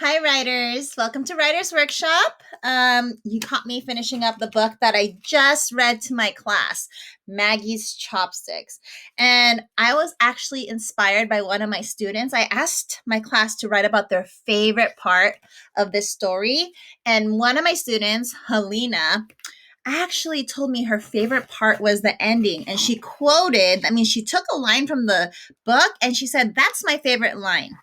Hi, writers. Welcome to Writers Workshop. You caught me finishing up the book that I just read to my class, Maggie's Chopsticks. And I was actually inspired by one of my students. I asked my class to write about their favorite part of this story. And one of my students, Helena, actually told me her favorite part was the ending. And she took a line from the book and she said, "That's my favorite line."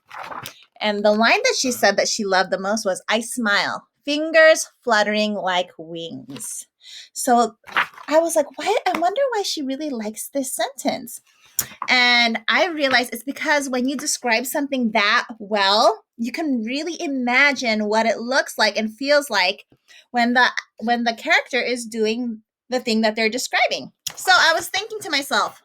And the line that she said that she loved the most was, "I smile, fingers fluttering like wings." So I was like, why? I wonder why she really likes this sentence. And I realized it's because when you describe something that well, you can really imagine what it looks like and feels like when the character is doing the thing that they're describing. So I was thinking to myself,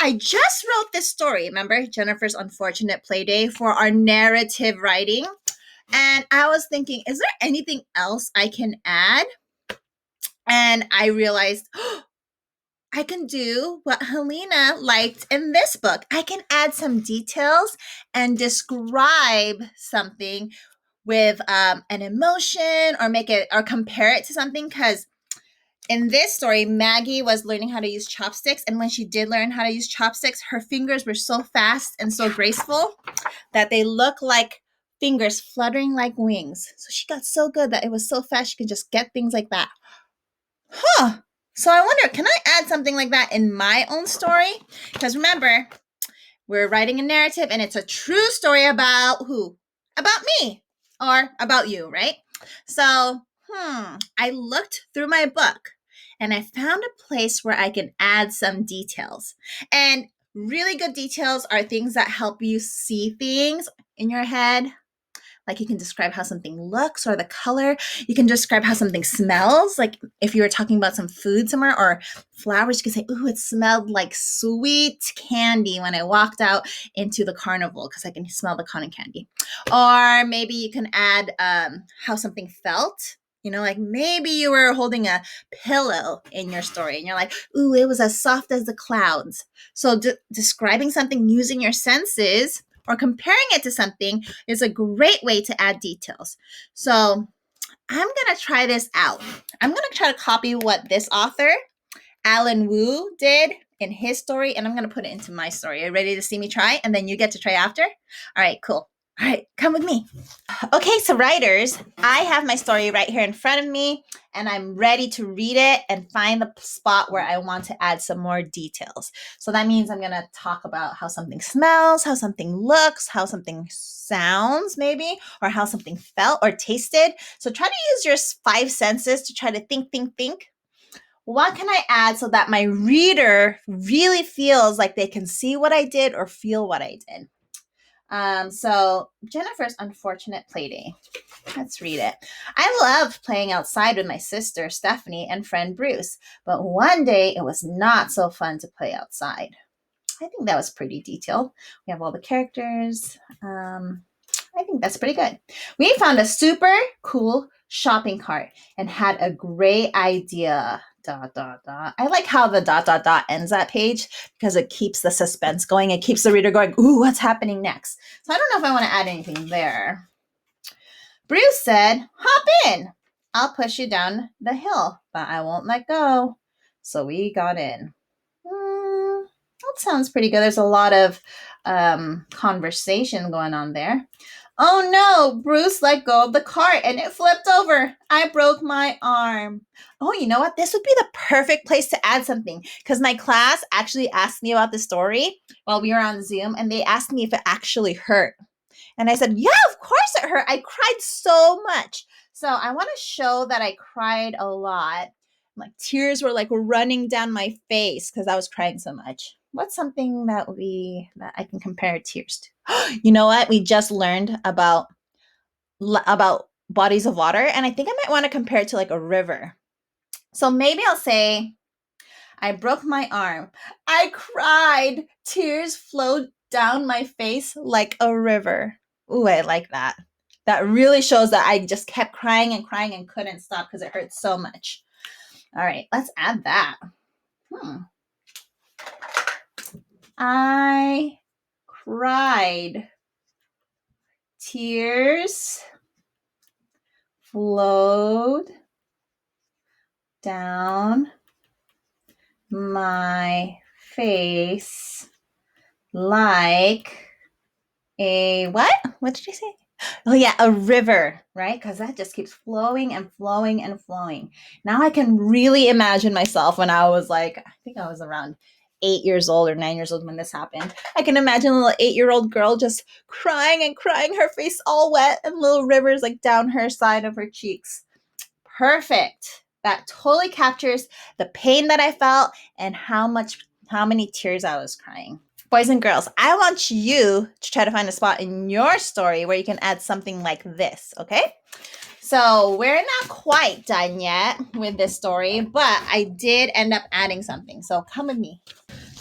I just wrote this story, remember Jennifer's Unfortunate Playday, for our narrative writing. And I was thinking, is there anything else I can add? And I realized, I can do what Helena liked in this book. I can add some details and describe something with an emotion or make it or compare it to something, because in this story, Maggie was learning how to use chopsticks. And when she did learn how to use chopsticks, her fingers were so fast and so graceful that they look like fingers fluttering like wings. So she got so good that it was so fast she could just get things like that. So I wonder, can I add something like that in my own story? Because remember, we're writing a narrative and it's a true story about who? About me or about you, right? So, I looked through my book and I found a place where I can add some details. And really good details are things that help you see things in your head. Like you can describe how something looks or the color. You can describe how something smells. Like if you were talking about some food somewhere or flowers, you can say, "Ooh, it smelled like sweet candy when I walked out into the carnival," because I can smell the cotton candy. Or maybe you can add how something felt. Like maybe you were holding a pillow in your story and you're like, "Ooh, it was as soft as the clouds." So describing something using your senses or comparing it to something is a great way to add details. So I'm going to try this out. I'm going to try to copy what this author, Alan Wu, did in his story, and I'm going to put it into my story. Are you ready to see me try? And then you get to try after? All right, cool. All right, come with me. Okay, so writers, I have my story right here in front of me, and I'm ready to read it and find the spot where I want to add some more details. So that means I'm going to talk about how something smells, how something looks, how something sounds maybe, or how something felt or tasted. So try to use your five senses to try to think. What can I add so that my reader really feels like they can see what I did or feel what I did? So Jennifer's Unfortunate Playday. Let's read it. I loved playing outside with my sister Stephanie and friend Bruce, but one day it was not so fun to play outside. I think that was pretty detailed. We have all the characters. I think that's pretty good. We found a super cool shopping cart and had a great idea. Dot, dot, dot. I like how the dot, dot, dot ends that page because it keeps the suspense going. It keeps the reader going, "Ooh, what's happening next?" So I don't know if I want to add anything there. Bruce said, "Hop in. I'll push you down the hill, but I won't let go." So we got in. That sounds pretty good. There's a lot of conversation going on there. "Oh no, Bruce let go of the cart and it flipped over. I broke my arm." Oh, you know what? This would be the perfect place to add something because my class actually asked me about the story while we were on Zoom and they asked me if it actually hurt. And I said, "Yeah, of course it hurt. I cried so much." So I want to show that I cried a lot. Like tears were like running down my face because I was crying so much. What's something that I can compare tears to? You know what? We just learned about bodies of water, and I think I might want to compare it to like a river. So maybe I'll say, "I broke my arm. I cried. Tears flowed down my face like a river." Ooh, I like that. That really shows that I just kept crying and couldn't stop because it hurt so much. All right, let's add that. I cried Tears flowed down my face like a what? What did I say? Oh, yeah, a river, right? Because that just keeps flowing and flowing and flowing. Now I can really imagine myself when I was like, I think I was around 8 years old or 9 years old when this happened. I can imagine a little 8-year-old girl just crying and crying, her face all wet, and little rivers like down her side of her cheeks. Perfect. That totally captures the pain that I felt and how many tears I was crying. Boys and girls, I want you to try to find a spot in your story where you can add something like this, okay? So we're not quite done yet with this story, but I did end up adding something. So come with me.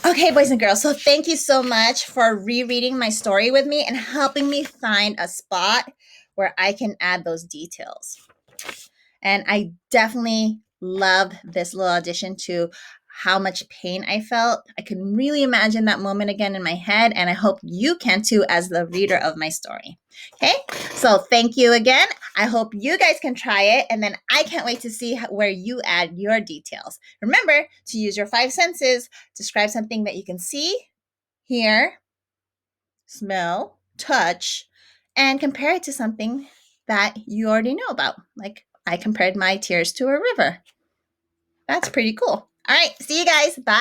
Okay, boys and girls, so thank you so much for rereading my story with me and helping me find a spot where I can add those details. And I definitely love this little addition to how much pain I felt. I can really imagine that moment again in my head, and I hope you can too as the reader of my story. Okay, so thank you again. I hope you guys can try it, and then I can't wait to see where you add your details. Remember to use your 5 senses. Describe something that you can see, hear, smell, touch, and compare it to something that you already know about. Like I compared my tears to a river. That's pretty cool. All right, see you guys. Bye.